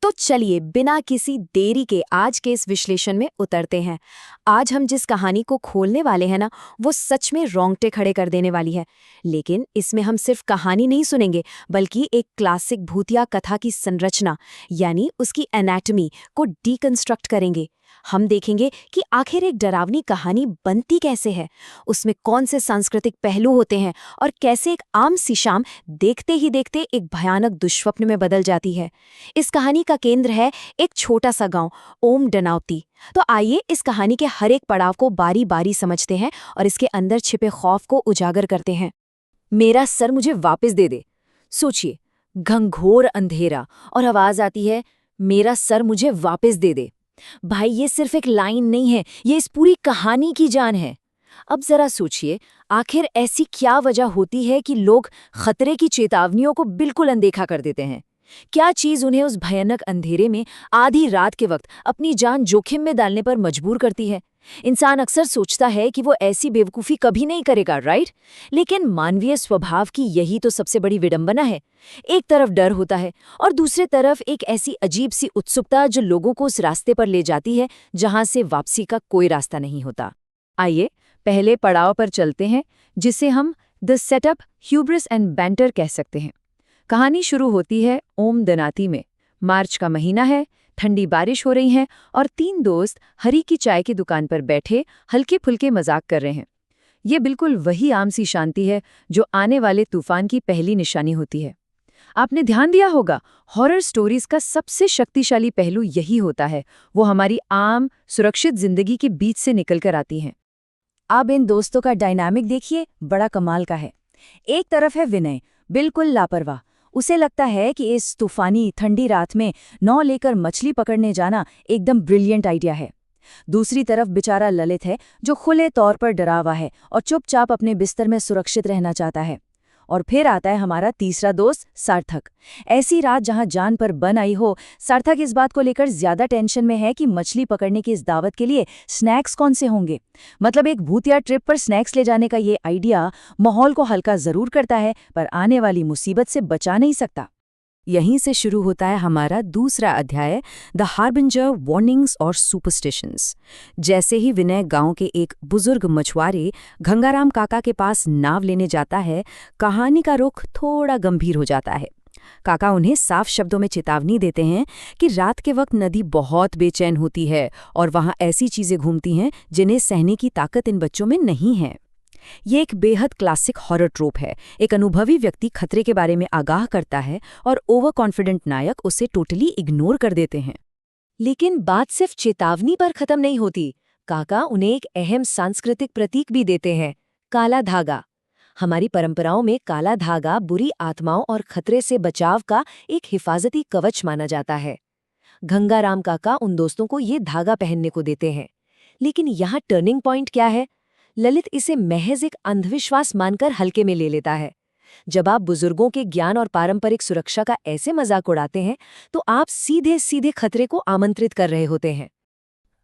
तो चलिए बिना किसी देरी के आज के इस विश्लेषण में उतरते हैं। आज हम जिस कहानी को खोलने वाले हैं ना, वो सच में रोंगटे खड़े कर देने वाली है। लेकिन इसमें हम सिर्फ कहानी नहीं सुनेंगे, बल्कि एक क्लासिक भूतिया कथा की संरचना यानी उसकी एनाटॉमी को डीकंस्ट्रक्ट करेंगे। हम देखेंगे कि आखिर एक डरावनी कहानी बनती कैसे है, उसमें कौन से सांस्कृतिक पहलू होते हैं और कैसे एक आम सी शाम देखते ही देखते एक भयानक दुष्स्वप्न में बदल जाती है। इस कहानी का केंद्र है एक छोटा सा गांव ओम डनावती। तो आइए इस कहानी के हर एक पड़ाव को बारी बारी समझते हैं और इसके अंदर छिपे खौफ को उजागर करते हैं। मेरा सर मुझे वापस दे दे। सोचिए, घंघोर अंधेरा और आवाज आती है, मेरा सर मुझे वापस दे दे। भाई, ये सिर्फ एक लाइन नहीं है, ये इस पूरी कहानी की जान है। अब जरा सोचिए, आखिर ऐसी क्या वजह होती है कि लोग खतरे की चेतावनियों को बिल्कुल अनदेखा कर देते हैं? क्या चीज उन्हें उस भयानक अंधेरे में आधी रात के वक्त अपनी जान जोखिम में डालने पर मजबूर करती है? इंसान अक्सर सोचता है कि वो ऐसी बेवकूफ़ी कभी नहीं करेगा, राइट? लेकिन मानवीय स्वभाव की यही तो सबसे बड़ी विडंबना है। एक तरफ डर होता है और दूसरी तरफ एक ऐसी अजीब सी उत्सुकता जो लोगों को उस रास्ते पर ले जाती है जहां से वापसी का कोई रास्ता नहीं होता। आइए पहले पड़ाव पर चलते हैं, जिसे हम the setup, hubris and banter कह सकते हैं। कहानी शुरू होती है ओम दनाती में। मार्च का महीना है, ठंडी बारिश हो रही है और 3 दोस्त हरी की चाय की दुकान पर बैठे हल्के फुल्के मजाक कर रहे हैं। ये बिल्कुल वही आम सी शांति है जो आने वाले तूफान की पहली निशानी होती है। आपने ध्यान दिया होगा, हॉरर स्टोरीज का सबसे शक्तिशाली पहलू यही होता है, वो हमारी आम सुरक्षित जिंदगी के बीच से निकलकर आती हैं। अब इन दोस्तों का डायनामिक देखिए, बड़ा कमाल का है। एक तरफ है विनय, बिल्कुल लापरवाह। उसे लगता है कि इस तूफानी ठंडी रात में नाव लेकर मछली पकड़ने जाना एकदम ब्रिलियंट आइडिया है। दूसरी तरफ बेचारा ललित है, जो खुले तौर पर डरा हुआ है और चुपचाप अपने बिस्तर में सुरक्षित रहना चाहता है। और फिर आता है हमारा तीसरा दोस्त सार्थक। ऐसी रात जहां जान पर बन आई हो, सार्थक इस बात को लेकर ज्यादा टेंशन में है कि मछली पकड़ने की इस दावत के लिए स्नैक्स कौन से होंगे। मतलब एक भूतिया ट्रिप पर स्नैक्स ले जाने का ये आइडिया माहौल को हल्का जरूर करता है, पर आने वाली मुसीबत से बचा नहीं सकता। यहीं से शुरू होता है हमारा दूसरा अध्याय, द हार्बिंजर, वार्निंग्स और सुपरस्टिशंस। जैसे ही विनय गांव के एक बुजुर्ग मछुआरे गंगाराम काका के पास नाव लेने जाता है, कहानी का रुख थोड़ा गंभीर हो जाता है। काका उन्हें साफ शब्दों में चेतावनी देते हैं कि रात के वक्त नदी बहुत बेचैन होती है और वहां ऐसी चीजें घूमती हैं जिन्हें सहने की ताकत इन बच्चों में नहीं है। ये एक बेहद क्लासिक हॉरर ट्रोप है। एक अनुभवी व्यक्ति खतरे के बारे में आगाह करता है और ओवर कॉन्फिडेंट नायक उसे टोटली इग्नोर कर देते हैं। लेकिन बात सिर्फ चेतावनी पर खत्म नहीं होती। काका उन्हें एक अहम सांस्कृतिक प्रतीक भी देते हैं, काला धागा। हमारी परंपराओं में काला धागा बुरी आत्माओं और खतरे से बचाव का एक हिफाजती कवच माना जाता है। गंगाराम काका उन दोस्तों को ये धागा पहनने को देते हैं। लेकिन यहाँ टर्निंग पॉइंट क्या है? ललित इसे महज एक अंधविश्वास मानकर हल्के में ले लेता है। जब आप बुजुर्गों के ज्ञान और पारंपरिक सुरक्षा का ऐसे मजाक उड़ाते हैं, तो आप सीधे सीधे खतरे को आमंत्रित कर रहे होते हैं।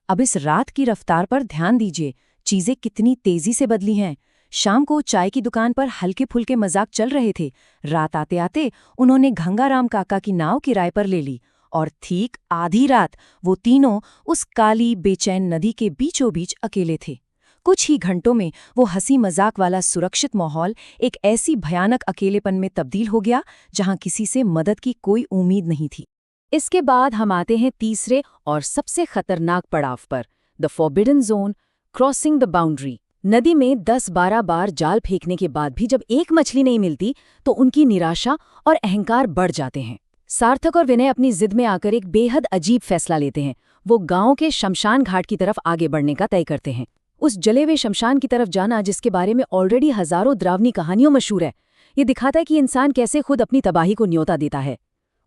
अब इस रात की रफ्तार पर ध्यान दीजिए, चीजें कितनी तेजी से बदली हैं। शाम को चाय की दुकान पर हल्के फुल्के मजाक चल रहे थे। रात आते आते उन्होंने गंगाराम काका की नाव किराए पर ले ली और ठीक आधी रात वो तीनों उस काली बेचैन नदी के बीचों बीच अकेले थे। कुछ ही घंटों में वो हंसी मजाक वाला सुरक्षित माहौल एक ऐसी भयानक अकेलेपन में तब्दील हो गया जहां किसी से मदद की कोई उम्मीद नहीं थी। इसके बाद हम आते हैं तीसरे और सबसे खतरनाक पड़ाव पर, the forbidden zone, crossing the boundary. नदी में 10-12 बार जाल फेंकने के बाद भी जब एक मछली नहीं मिलती तो उनकी निराशा और अहंकार बढ़ जाते हैं। सार्थक और विनय अपनी जिद में आकर एक बेहद अजीब फैसला लेते हैं। वो गांव के शमशान घाट की तरफ आगे बढ़ने का तय करते हैं। उस जले हुए शमशान की तरफ जाना जिसके बारे में ऑलरेडी हजारों डरावनी कहानियों मशहूर है। ये दिखाता है कि इंसान कैसे खुद अपनी तबाही को न्योता देता है।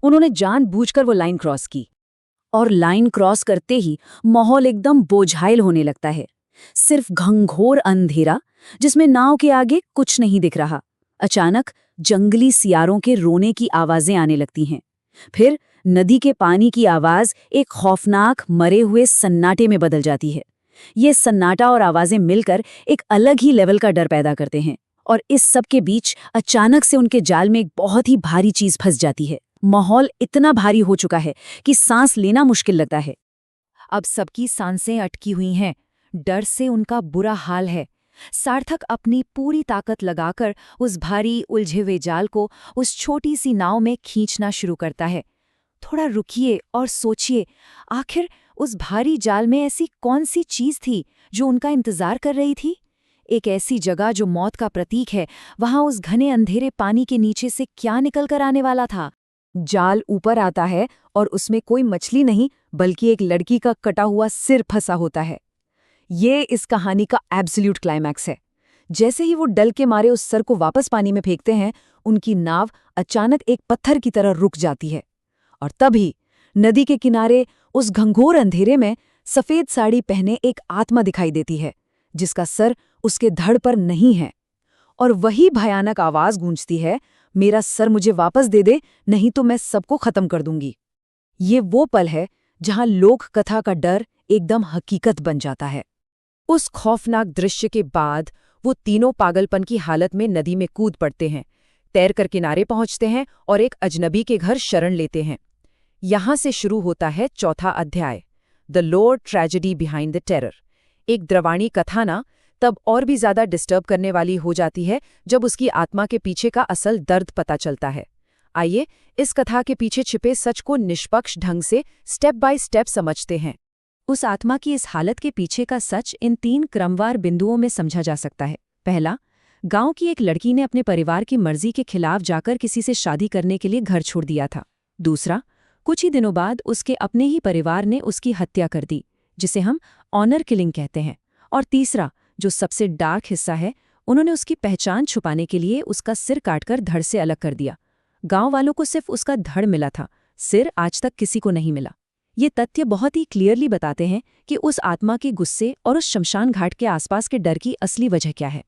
उन्होंने जानबूझकर वो लाइन क्रॉस की और लाइन क्रॉस करते ही माहौल एकदम बोझाइल होने लगता है। सिर्फ घंघोर अंधेरा जिसमें नाव के आगे कुछ नहीं दिख रहा। अचानक जंगली सियारों के रोने की आवाजें आने लगती हैं। फिर नदी के पानी की आवाज एक खौफनाक मरे हुए सन्नाटे में बदल जाती है। ये सन्नाटा और आवाजें मिलकर एक अलग ही लेवल का डर पैदा करते हैं और इस सब के बीच अचानक से उनके जाल में एक बहुत ही भारी चीज फंस जाती है। माहौल इतना भारी हो चुका है कि सांस लेना मुश्किल लगता है। अब सबकी सांसें अटकी हुई हैं, डर से उनका बुरा हाल है। सार्थक अपनी पूरी ताकत लगाकर उस भारी उलझे हुए जाल को उस छोटी सी नाव में खींचना शुरू करता है। थोड़ा रुकिए और सोचिए, आखिर उस भारी जाल में ऐसी कौन सी चीज थी जो उनका इंतजार कर रही थी? एक ऐसी जगह जो मौत का प्रतीक है, वहां उस घने अंधेरे पानी के नीचे से क्या निकल कर आने वाला था? जाल ऊपर आता है और उसमें कोई मछली नहीं बल्कि एक लड़की का कटा हुआ सिर फंसा होता है। ये इस कहानी का एब्सोल्यूट क्लाइमैक्स है। जैसे ही वो डल के मारे उस सर को वापस पानी में फेंकते हैं, उनकी नाव अचानक एक पत्थर की तरह रुक जाती है। और तभी नदी के किनारे उस घंघोर अंधेरे में सफेद साड़ी पहने एक आत्मा दिखाई देती है, जिसका सर उसके धड़ पर नहीं है। और वही भयानक आवाज गूंजती है, मेरा सर मुझे वापस दे दे, नहीं तो मैं सबको खत्म कर दूंगी। ये वो पल है जहां लोक कथा का डर एकदम हकीकत बन जाता है। उस खौफनाक दृश्य के बाद वो तीनों पागलपन की हालत में नदी में कूद पड़ते हैं, तैरकर किनारे पहुंचते हैं और एक अजनबी के घर शरण लेते हैं। यहां से शुरू होता है चौथा अध्याय, the lower tragedy behind the terror. एक द्रवाणी कथा ना तब और भी ज्यादा डिस्टर्ब करने वाली हो जाती है जब उसकी आत्मा के पीछे का असल दर्द पता चलता है। आइए इस कथा के पीछे छिपे सच को निष्पक्ष ढंग से स्टेप बाय स्टेप समझते हैं। उस आत्मा की इस हालत के पीछे का सच इन 3 क्रमवार बिंदुओं में समझा जा सकता है। पहला, गांव की एक लड़की ने अपने परिवार की मर्जी के खिलाफ जाकर किसी से शादी करने के लिए घर छोड़ दिया था। दूसरा, कुछ ही दिनों बाद उसके अपने ही परिवार ने उसकी हत्या कर दी, जिसे हम ऑनर किलिंग कहते हैं। और तीसरा, जो सबसे डार्क हिस्सा है, उन्होंने उसकी पहचान छुपाने के लिए उसका सिर काटकर धड़ से अलग कर दिया। गांव वालों को सिर्फ उसका धड़ मिला था, सिर आज तक किसी को नहीं मिला। ये तथ्य बहुत ही क्लियरली बताते हैं कि उस आत्मा के गुस्से और उस शमशान घाट के आसपास के डर की असली वजह क्या है।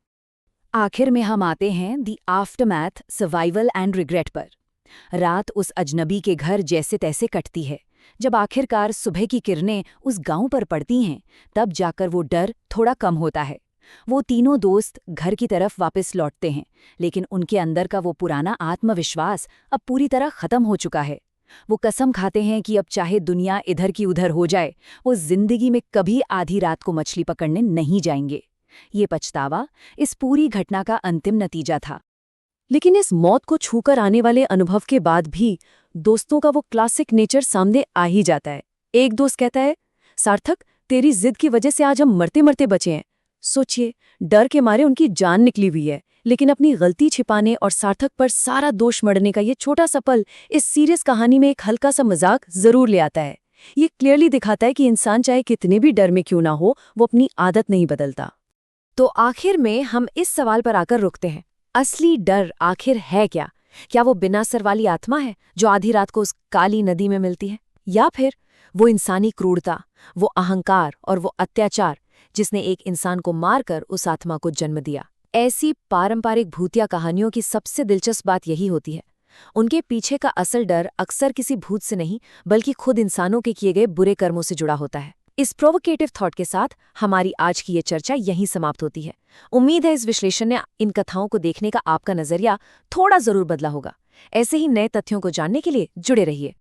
आखिर में हम आते हैं दी आफ्टरमैथ, सर्वाइवल एंड रिग्रेट पर। रात उस अजनबी के घर जैसे तैसे कटती है। जब आखिरकार सुबह की किरणें उस गांव पर पड़ती हैं, तब जाकर वो डर थोड़ा कम होता है। वो तीनों दोस्त घर की तरफ वापस लौटते हैं, लेकिन उनके अंदर का वो पुराना आत्मविश्वास अब पूरी तरह खत्म हो चुका है। वो कसम खाते हैं कि अब चाहे दुनिया इधर की उधर हो जाए, वो जिंदगी में कभी आधी रात को मछली पकड़ने नहीं जाएंगे। ये पछतावा इस पूरी घटना का अंतिम नतीजा था। लेकिन इस मौत को छूकर आने वाले अनुभव के बाद भी दोस्तों का वो क्लासिक नेचर सामने आ ही जाता है। एक दोस्त कहता है, सार्थक, तेरी जिद की वजह से आज हम मरते मरते बचे हैं। सोचिए, डर के मारे उनकी जान निकली हुई है, लेकिन अपनी गलती छिपाने और सार्थक पर सारा दोष मढ़ने का ये छोटा सा पल इस सीरियस कहानी में एक हल्का सा मजाक जरूर ले आता है। ये क्लियरली दिखाता है कि इंसान चाहे कितने भी डर में क्यों ना हो, वो अपनी आदत नहीं बदलता। तो आखिर में हम इस सवाल पर आकर रुकते हैं, असली डर आखिर है क्या? क्या वो बिना सर वाली आत्मा है जो आधी रात को उस काली नदी में मिलती है, या फिर वो इंसानी क्रूरता, वो अहंकार और वो अत्याचार जिसने एक इंसान को मारकर उस आत्मा को जन्म दिया? ऐसी पारंपरिक भूतिया कहानियों की सबसे दिलचस्प बात यही होती है, उनके पीछे का असल डर अक्सर किसी भूत से नहीं बल्कि खुद इंसानों के किए गए बुरे कर्मों से जुड़ा होता है। इस प्रोवोकेटिव थॉट के साथ हमारी आज की ये चर्चा यहीं समाप्त होती है। उम्मीद है इस विश्लेषण ने इन कथाओं को देखने का आपका नजरिया थोड़ा जरूर बदला होगा। ऐसे ही नए तथ्यों को जानने के लिए जुड़े रहिए।